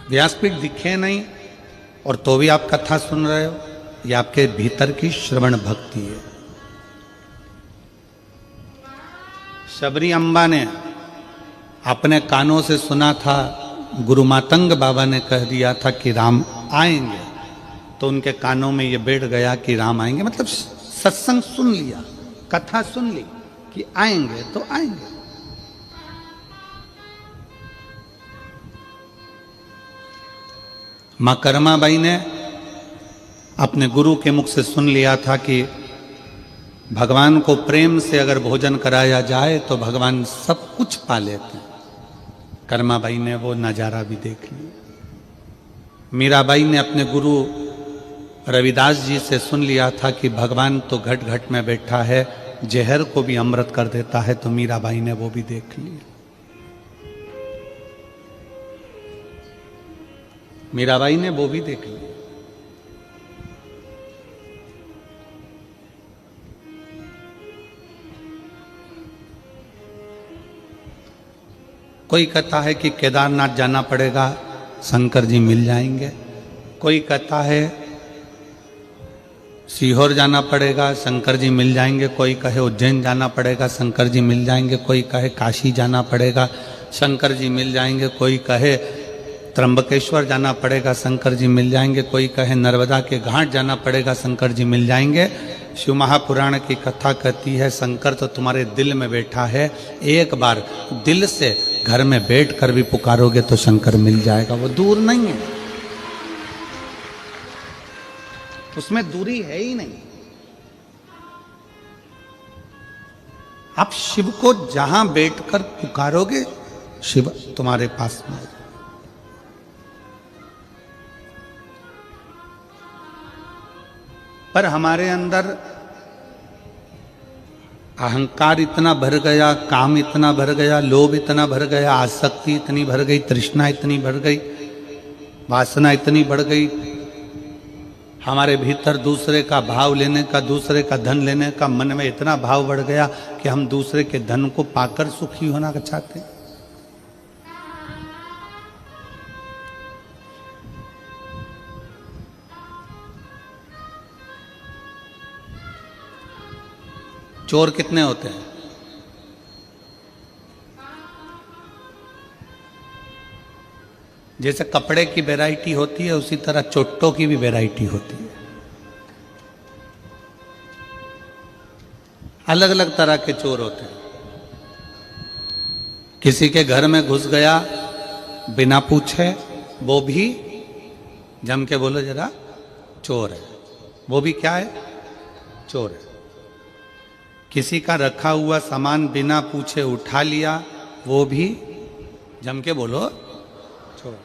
व्यासपीठ दिखे नहीं और तो भी आप कथा सुन रहे हो, ये आपके भीतर की श्रवण भक्ति है। शबरी अम्बा ने अपने कानों से सुना था, गुरु मातंग बाबा ने कह दिया था कि राम आएंगे, तो उनके कानों में ये बैठ गया कि राम आएंगे, मतलब सत्संग सुन लिया, कथा सुन ली कि आएंगे तो आएंगे। मां कर्माबाई ने अपने गुरु के मुख से सुन लिया था कि भगवान को प्रेम से अगर भोजन कराया जाए तो भगवान सब कुछ पा लेते हैं। कर्माबाई ने वो नजारा भी देख लिया। मीराबाई ने अपने गुरु रविदास जी से सुन लिया था कि भगवान तो घट घट में बैठा है, जहर को भी अमृत कर देता है, तो मीराबाई ने वो भी देख लिया। मीराबाई ने वो भी देख लिया। कोई कहता है कि केदारनाथ जाना पड़ेगा, शंकर जी मिल जाएंगे। कोई कहता है सीहोर जाना पड़ेगा, शंकर जी मिल जाएंगे। कोई कहे उज्जैन जाना पड़ेगा, शंकर जी मिल जाएंगे। कोई कहे काशी जाना पड़ेगा, शंकर जी मिल जाएंगे। कोई कहे त्र्यंबकेश्वर जाना पड़ेगा, शंकर जी मिल जाएंगे। कोई कहे नर्मदा के घाट जाना पड़ेगा, शंकर जी मिल जाएंगे। शिव महापुराण की कथा कहती है शंकर तो तुम्हारे दिल में बैठा है, एक बार दिल से घर में बैठ कर भी पुकारोगे तो शंकर मिल जाएगा। वो दूर नहीं है, उसमें दूरी है ही नहीं। आप शिव को जहां बैठकर पुकारोगे शिव तुम्हारे पास में। पर हमारे अंदर अहंकार इतना भर गया, काम इतना भर गया, लोभ इतना भर गया, आसक्ति इतनी भर गई, तृष्णा इतनी भर गई, वासना इतनी बढ़ गई। हमारे भीतर दूसरे का भाव लेने का, दूसरे का धन लेने का मन में इतना भाव बढ़ गया कि हम दूसरे के धन को पाकर सुखी होना चाहते हैं। चोर कितने होते हैं? जैसे कपड़े की वैरायटी होती है उसी तरह चोटों की भी वैरायटी होती है। अलग अलग तरह के चोर होते हैं। किसी के घर में घुस गया बिना पूछे, वो भी जम के बोलो जरा चोर है। वो भी क्या है? चोर है। किसी का रखा हुआ सामान बिना पूछे उठा लिया, वो भी जम के बोलो चोर।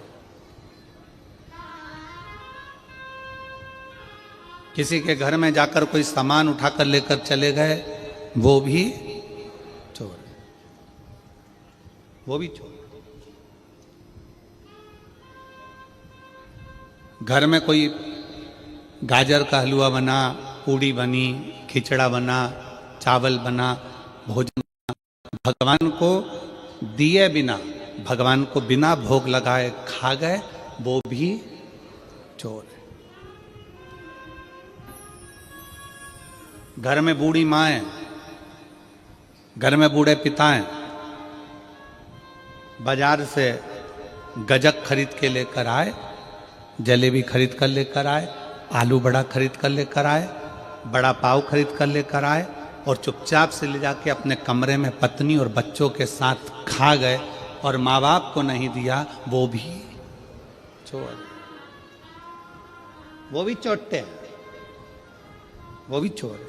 किसी के घर में जाकर कोई सामान उठाकर लेकर चले गए, वो भी चोर, वो भी चोर। घर में कोई गाजर का हलवा बना, पूड़ी बनी, खिचड़ा बना, चावल बना, भोजन बना, भगवान को दिए बिना, भगवान को बिना भोग लगाए खा गए, वो भी चोर है। घर में बूढ़ी माँ, घर में बूढ़े पिता, बाजार से गजक खरीद के लेकर आए, जलेबी खरीद कर लेकर आए, आलू बड़ा खरीद कर लेकर आए, बड़ा पाव खरीद कर लेकर आए और चुपचाप से ले जाके अपने कमरे में पत्नी और बच्चों के साथ खा गए और माँ बाप को नहीं दिया, वो भी चोर, वो भी चोटे हैं, वो भी चोर।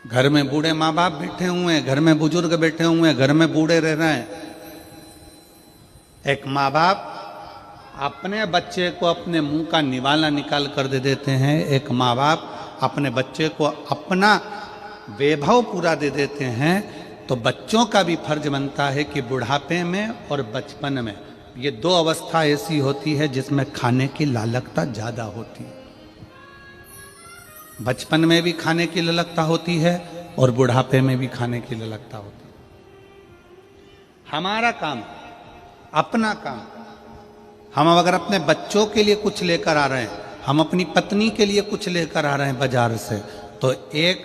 घर में बूढ़े माँ बाप बैठे हुए हैं, घर में बुजुर्ग बैठे हुए हैं, घर में बूढ़े रह रहे हैं। एक माँ बाप अपने बच्चे को अपने मुंह का निवाला निकाल कर दे देते हैं। एक माँ बाप अपने बच्चे को अपना वैभव पूरा दे देते हैं। तो बच्चों का भी फर्ज बनता है कि बुढ़ापे में और बचपन में, ये दो अवस्था ऐसी होती है जिसमें खाने की लालकता ज़्यादा होती है। बचपन में भी खाने की ललकता होती है और बुढ़ापे में भी खाने की ललकता होती है। हमारा काम, अपना काम। हम अगर अपने बच्चों के लिए कुछ लेकर आ रहे हैं, हम अपनी पत्नी के लिए कुछ लेकर आ रहे हैं बाजार से, तो एक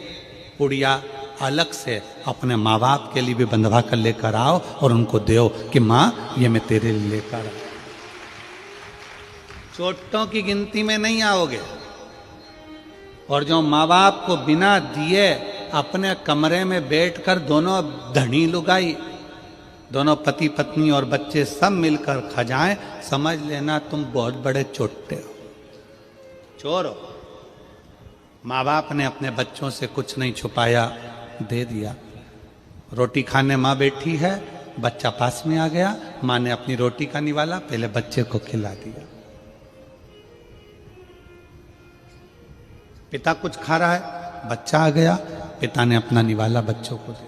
पुड़िया अलग से अपने माँ बाप के लिए भी बंधवा कर लेकर आओ और उनको दो कि माँ ये मैं तेरे लिए लेकर आया। चोटों की गिनती में नहीं आओगे। और जो माँ बाप को बिना दिए अपने कमरे में बैठकर दोनों धनी लुगाई, दोनों पति पत्नी और बच्चे सब मिलकर खजाएं, समझ लेना तुम बहुत बड़े चोटे हो, चोर हो। माँ बाप ने अपने बच्चों से कुछ नहीं छुपाया, दे दिया। रोटी खाने माँ बैठी है, बच्चा पास में आ गया, माँ ने अपनी रोटी का निवाला पहले बच्चे को खिला दिया। पिता कुछ खा रहा है, बच्चा आ गया, पिता ने अपना निवाला बच्चों को दे दिया।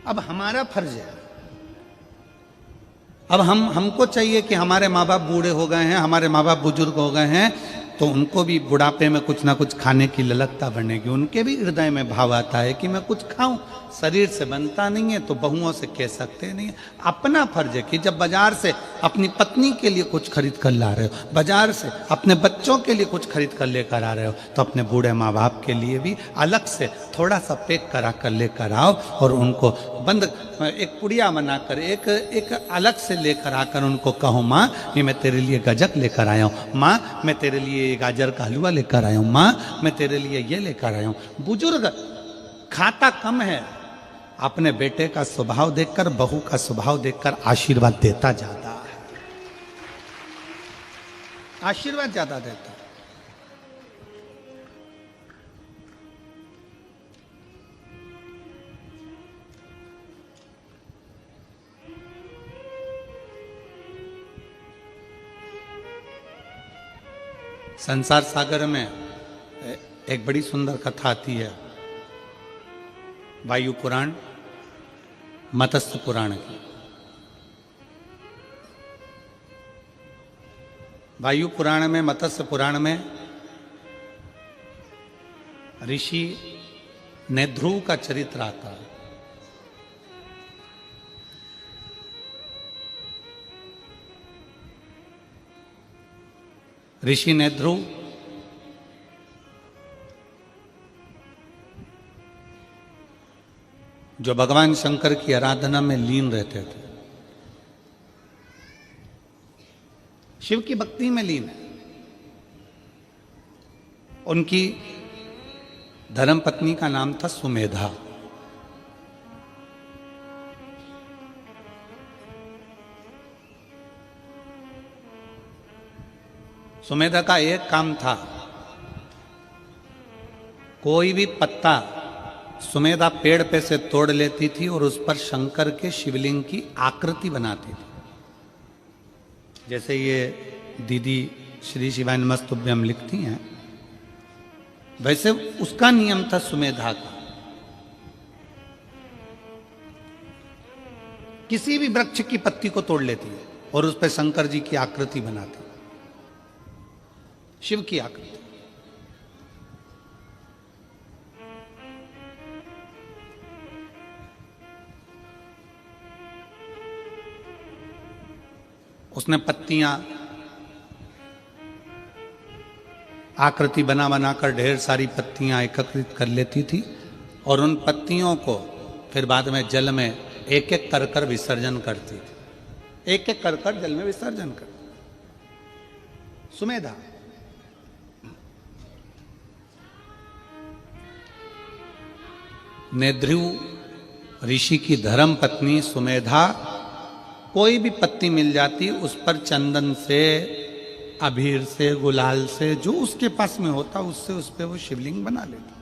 अब हमारा फर्ज है, अब हमको चाहिए कि हमारे माँ बाप बूढ़े हो गए हैं, हमारे माँ बाप बुजुर्ग हो गए हैं, तो उनको भी बुढ़ापे में कुछ ना कुछ खाने की ललकता बनेगी। उनके भी हृदय में भाव आता है कि मैं कुछ खाऊं। शरीर से बनता नहीं है तो बहुओं से कह सकते नहीं है। अपना फर्ज है कि जब बाजार से अपनी पत्नी के लिए कुछ खरीद कर ला रहे हो, बाजार से अपने बच्चों के लिए कुछ खरीद कर लेकर आ रहे हो, तो अपने बूढ़े माँ बाप के लिए भी अलग से थोड़ा सा पैक करा कर लेकर आओ और उनको बंद एक पुड़िया बनाकर एक अलग से लेकर आकर उनको कहो, माँ ये मैं तेरे लिए गजक लेकर आया हूँ, माँ मैं तेरे लिए गाजर का हलवा लेकर आया हूँ, माँ मैं तेरे लिए ये लेकर आया हूँ। बुजुर्ग खाता कम है, अपने बेटे का स्वभाव देखकर, बहू का स्वभाव देखकर आशीर्वाद देता ज्यादा है, आशीर्वाद ज्यादा देता है। संसार सागर में एक बड़ी सुंदर कथा आती है, वायु पुराण मत्स्य पुराण की। वायु पुराण में, मत्स्य पुराण में ऋषि नेध्रुव का चरित्र आता है। ऋषि नेध्रुव जो भगवान शंकर की आराधना में लीन रहते थे, शिव की भक्ति में लीन है। उनकी धर्मपत्नी का नाम था सुमेधा। सुमेधा का एक काम था, कोई भी पत्ता सुमेधा पेड़ पे से तोड़ लेती थी और उस पर शंकर के शिवलिंग की आकृति बनाती थी। जैसे ये दीदी श्री शिवाय नमस्तुभ्यम लिखती हैं, वैसे उसका नियम था सुमेधा का। किसी भी वृक्ष की पत्ती को तोड़ लेती है और उस पर शंकर जी की आकृति बनाती, शिव की आकृति। उसने पत्तियां आकृति बना बनाकर ढेर सारी पत्तियां एकत्रित कर लेती थी और उन पत्तियों को फिर बाद में जल में एक एक कर कर विसर्जन करती थी, एक एक कर कर जल में विसर्जन कर। सुमेधा नेध्रुव ऋषि की धर्म पत्नी सुमेधा कोई भी पत्ती मिल जाती, उस पर चंदन से, अबीर से, गुलाल से, जो उसके पास में होता उससे उस पर वो शिवलिंग बना लेती।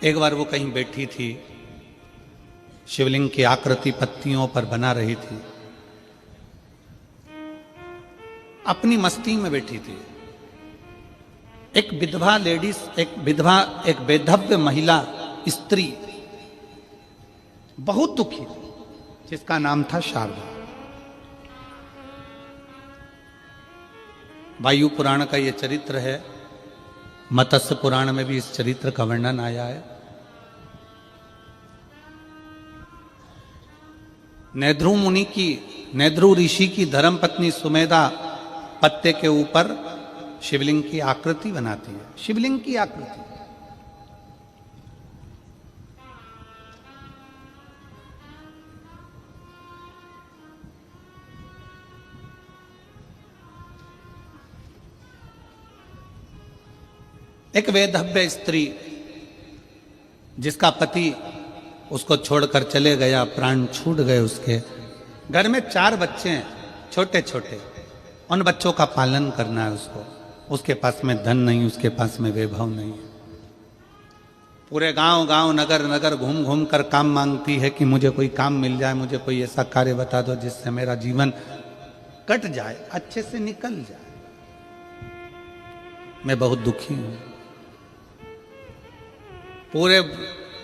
एक बार वो कहीं बैठी थी, शिवलिंग की आकृति पत्तियों पर बना रही थी, अपनी मस्ती में बैठी थी। एक विधवा लेडीज, एक बेधव्य महिला स्त्री बहुत दुखी, जिसका नाम था शारदा। वायु पुराण का ये चरित्र है, मत्स्य पुराण में भी इस चरित्र का वर्णन आया है। नेद्रु ऋषि की धर्मपत्नी सुमेधा पत्ते के ऊपर शिवलिंग की आकृति बनाती है, शिवलिंग की आकृति। एक वैधव्य स्त्री जिसका पति उसको छोड़कर चले गया, प्राण छूट गए उसके, घर में 4 बच्चे हैं छोटे छोटे, उन बच्चों का पालन करना है उसको, उसके पास में धन नहीं, उसके पास में वैभव नहीं है। पूरे गांव गांव नगर नगर घूम घूम कर काम मांगती है कि मुझे कोई काम मिल जाए, मुझे कोई ऐसा कार्य बता दो जिससे मेरा जीवन कट जाए, अच्छे से निकल जाए, मैं बहुत दुखी हूं। पूरे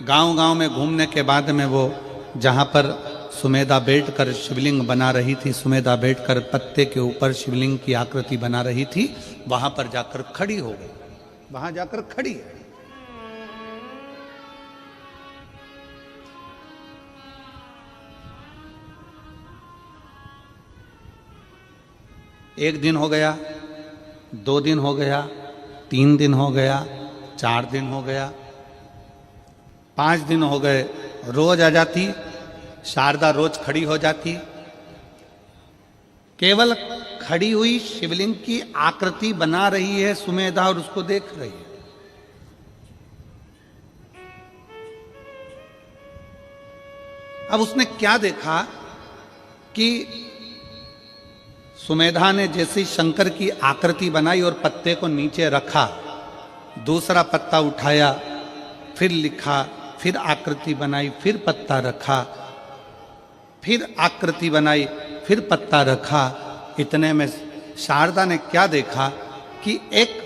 गांव गांव में घूमने के बाद में वो जहां पर सुमेधा बैठकर शिवलिंग बना रही थी, सुमेधा बैठकर पत्ते के ऊपर शिवलिंग की आकृति बना रही थी, वहां पर जाकर खड़ी हो गई, वहां जाकर खड़ी है। एक दिन हो गया, 2 दिन हो गया, 3 दिन हो गया, 4 दिन हो गया, 5 दिन हो गए, रोज आ जाती शारदा, रोज खड़ी हो जाती, केवल खड़ी हुई शिवलिंग की आकृति बना रही है सुमेधा और उसको देख रही है। अब उसने क्या देखा कि सुमेधा ने जैसे शंकर की आकृति बनाई और पत्ते को नीचे रखा, दूसरा पत्ता उठाया, फिर लिखा, फिर आकृति बनाई, फिर पत्ता रखा, फिर आकृति बनाई, फिर पत्ता रखा, इतने में शारदा ने क्या देखा कि एक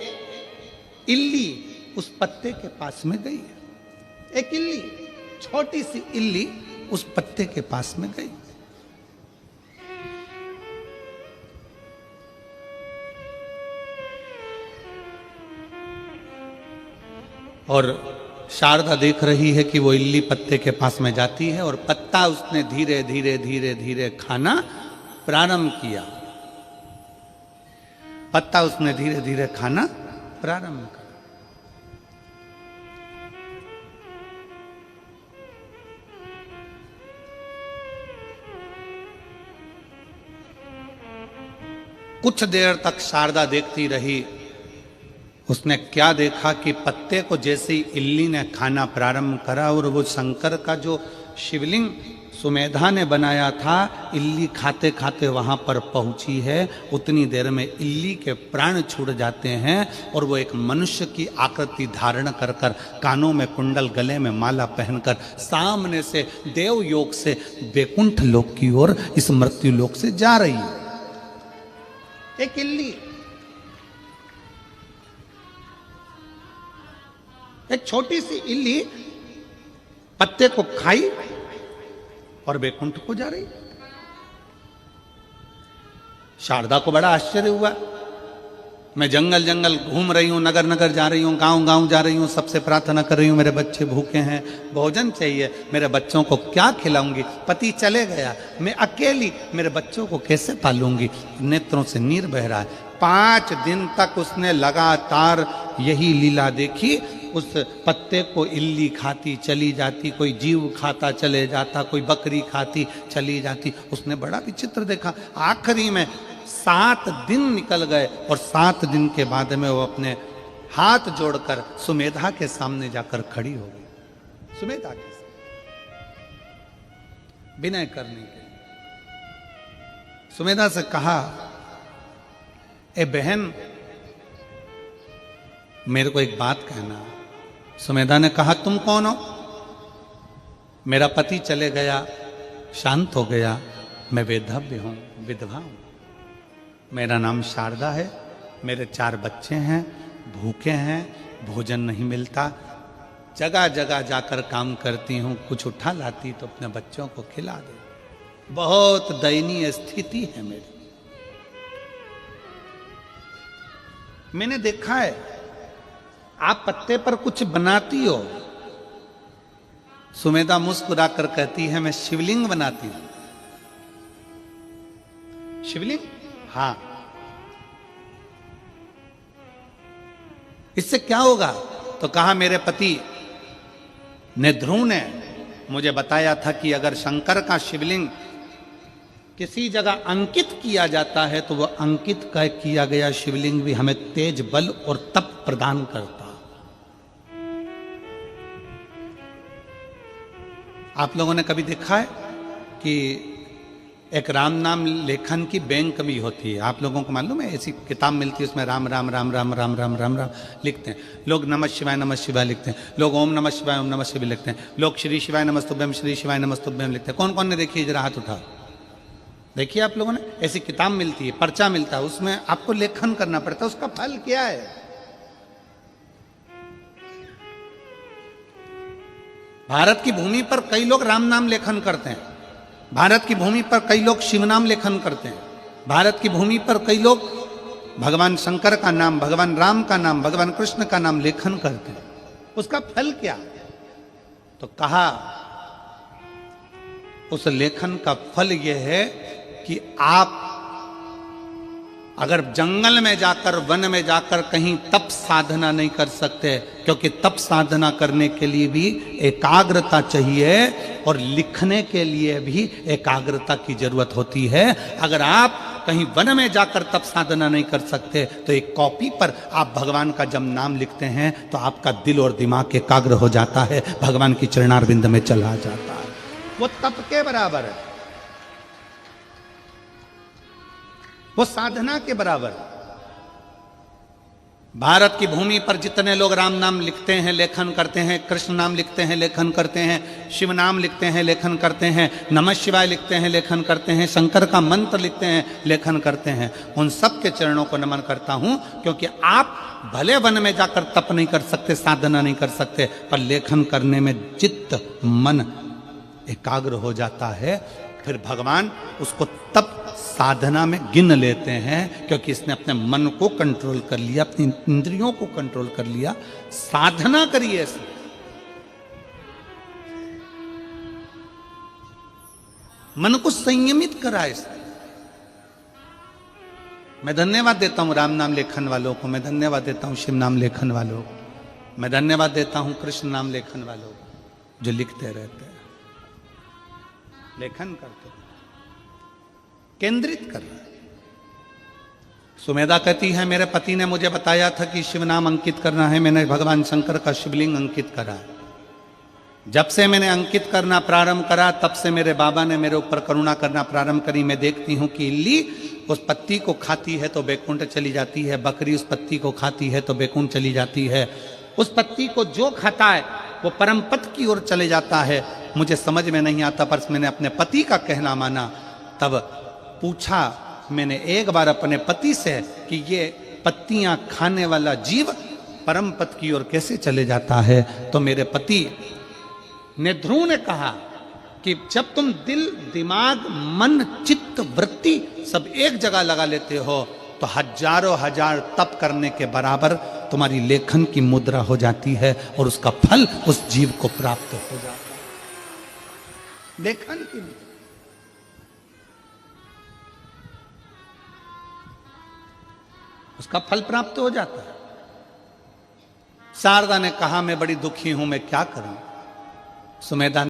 इल्ली उस पत्ते के पास में गई है। एक इल्ली, छोटी सी इल्ली उस पत्ते के पास में गई। और शारदा देख रही है कि वो इल्ली पत्ते के पास में जाती है और पत्ता उसने धीरे धीरे धीरे धीरे खाना प्रारंभ किया, पत्ता उसने धीरे धीरे खाना प्रारंभ किया। कुछ देर तक शारदा देखती रही। उसने क्या देखा कि पत्ते को जैसे ही इल्ली ने खाना प्रारंभ करा और वो शंकर का जो शिवलिंग सुमेधा ने बनाया था, इल्ली खाते खाते वहां पर पहुंची है, उतनी देर में इल्ली के प्राण छूट जाते हैं और वो एक मनुष्य की आकृति धारण कर कर, कानों में कुंडल, गले में माला पहनकर सामने से देव योग से वैकुंठ लोक की ओर, इस मृत्यु लोक से जा रही है। एक इल्ली, एक छोटी सी इल्ली पत्ते को खाई और वैकुंठ को जा रही। शारदा को बड़ा आश्चर्य हुआ। मैं जंगल जंगल घूम रही हूं, नगर नगर जा रही हूं, गांव गांव जा रही हूं, सबसे प्रार्थना कर रही हूं, मेरे बच्चे भूखे हैं, भोजन चाहिए, मेरे बच्चों को क्या खिलाऊंगी, पति चले गया, मैं अकेली मेरे बच्चों को कैसे पालूंगी, नेत्रों से नीर बह रहा है। 5 दिन तक उसने लगातार यही लीला देखी। उस पत्ते को इल्ली खाती चली जाती, कोई जीव खाता चले जाता, कोई बकरी खाती चली जाती। उसने बड़ा विचित्र देखा। आखिरी में 7 दिन निकल गए और 7 दिन के बाद में वो अपने हाथ जोड़कर सुमेधा के सामने जाकर खड़ी हो गई। सुमेधा के सामने विनय करने के लिए सुमेधा से कहा, ए बहन, मेरे को एक बात कहना। सुमेधा ने कहा, तुम कौन हो? मेरा पति चले गया, शांत हो गया, मैं वैधव्य हूं, विधवा हूं, मेरा नाम शारदा है, मेरे 4 बच्चे हैं, भूखे हैं, भोजन नहीं मिलता, जगह जगह जाकर काम करती हूं, कुछ उठा लाती तो अपने बच्चों को खिला दे। बहुत दयनीय स्थिति है मेरी। मैंने देखा है, आप पत्ते पर कुछ बनाती हो। सुमेधा मुस्कुरा कर कहती है, मैं शिवलिंग बनाती हूं। शिवलिंग? हाँ। इससे क्या होगा? तो कहा, मेरे पति ने, ध्रुव ने मुझे बताया था कि अगर शंकर का शिवलिंग किसी जगह अंकित किया जाता है तो वह अंकित किया गया शिवलिंग भी हमें तेज बल और तप प्रदान करता। आप लोगों ने कभी देखा है कि एक राम नाम लेखन की बैंक भी होती है? आप लोगों को मालूम है? ऐसी किताब मिलती है, उसमें राम राम राम राम राम राम राम राम लिखते हैं लोग। नमः शिवाय लिखते हैं लोग। ओम नमः शिवाय लिखते हैं लोग। श्री शिवाय नमस्तुभ्यम, श्री शिवाय नमस्तुभ्यम लिखते हैं। कौन कौन ने देखी? जरा हाथ उठा। देखिए आप लोगों ने, ऐसी किताब मिलती है, पर्चा मिलता है, उसमें आपको लेखन करना पड़ता है। उसका फल क्या है? भारत की भूमि पर कई लोग राम नाम लेखन करते हैं। भारत की भूमि पर कई लोग शिव नाम लेखन करते हैं। भारत की भूमि पर कई लोग भगवान शंकर का नाम, भगवान राम का नाम, भगवान कृष्ण का नाम लेखन करते हैं। उसका फल क्या? तो कहा, उस लेखन का फल यह है कि आप अगर जंगल में जाकर, वन में जाकर कहीं तप साधना नहीं कर सकते, क्योंकि तप साधना करने के लिए भी एकाग्रता चाहिए और लिखने के लिए भी एकाग्रता की जरूरत होती है। अगर आप कहीं वन में जाकर तप साधना नहीं कर सकते तो एक कॉपी पर आप भगवान का जब नाम लिखते हैं तो आपका दिल और दिमाग एकाग्र हो जाता है, भगवान की चरणारविंद में चला जाता है। वो तप के बराबर है, वो साधना के बराबर। भारत की भूमि पर जितने लोग राम नाम लिखते हैं, लेखन करते हैं, कृष्ण नाम लिखते हैं, लेखन करते हैं, शिव नाम लिखते हैं, लेखन करते हैं, नमः शिवाय लिखते हैं, लेखन करते हैं, शंकर का मंत्र लिखते हैं, लेखन करते हैं, उन सब के चरणों को नमन करता हूं। क्योंकि आप भले वन में जाकर तप नहीं कर सकते, साधना नहीं कर सकते, पर लेखन करने में चित्त मन एकाग्र हो जाता है। फिर भगवान उसको तप साधना में गिन लेते हैं, क्योंकि इसने अपने मन को कंट्रोल कर लिया, अपनी इंद्रियों को कंट्रोल कर लिया। साधना करिए इसने। मन को संयमित करा इसने। मैं धन्यवाद देता हूं राम नाम लेखन वालों को, मैं धन्यवाद देता हूं शिव नाम लेखन वालों को, मैं धन्यवाद देता हूं कृष्ण नाम लेखन वालों को, जो लिखते रहते हैं, लेखन करते, केंद्रित कर रहा है। सुमेधा कहती है, मेरे पति ने मुझे बताया था कि शिव नाम अंकित करना है, मैंने भगवान शंकर का शिवलिंग अंकित करा है। जब से मैंने अंकित करना प्रारंभ करा, तब से मेरे बाबा ने मेरे ऊपर करुणा करना प्रारंभ करी। मैं देखती हूं कि इल्ली उस पत्ती को खाती है तो बैकुंठ चली जाती है, बकरी उस पत्ती को खाती है तो बैकुंठ चली जाती है। उस पत्ती को जो खाता है वो परम पद की ओर चले जाता है। मुझे समझ में नहीं आता, पर मैंने अपने पति का कहना माना। तब पूछा मैंने एक बार अपने पति से कि ये पत्तियां खाने वाला जीव परम पद की ओर कैसे चले जाता है? तो मेरे पति ने, ध्रुव ने कहा कि जब तुम दिल, दिमाग, मन, चित्त, वृत्ति सब एक जगह लगा लेते हो तो हजारों हजार तप करने के बराबर तुम्हारी लेखन की मुद्रा हो जाती है और उसका फल उस जीव को प्राप्त हो जाता है। लेखन की मुद्रा, उसका फल प्राप्त हो जाता है। शारदा ने कहा, मैं बड़ी दुखी हूं, मैं क्या करूं? सुमेधा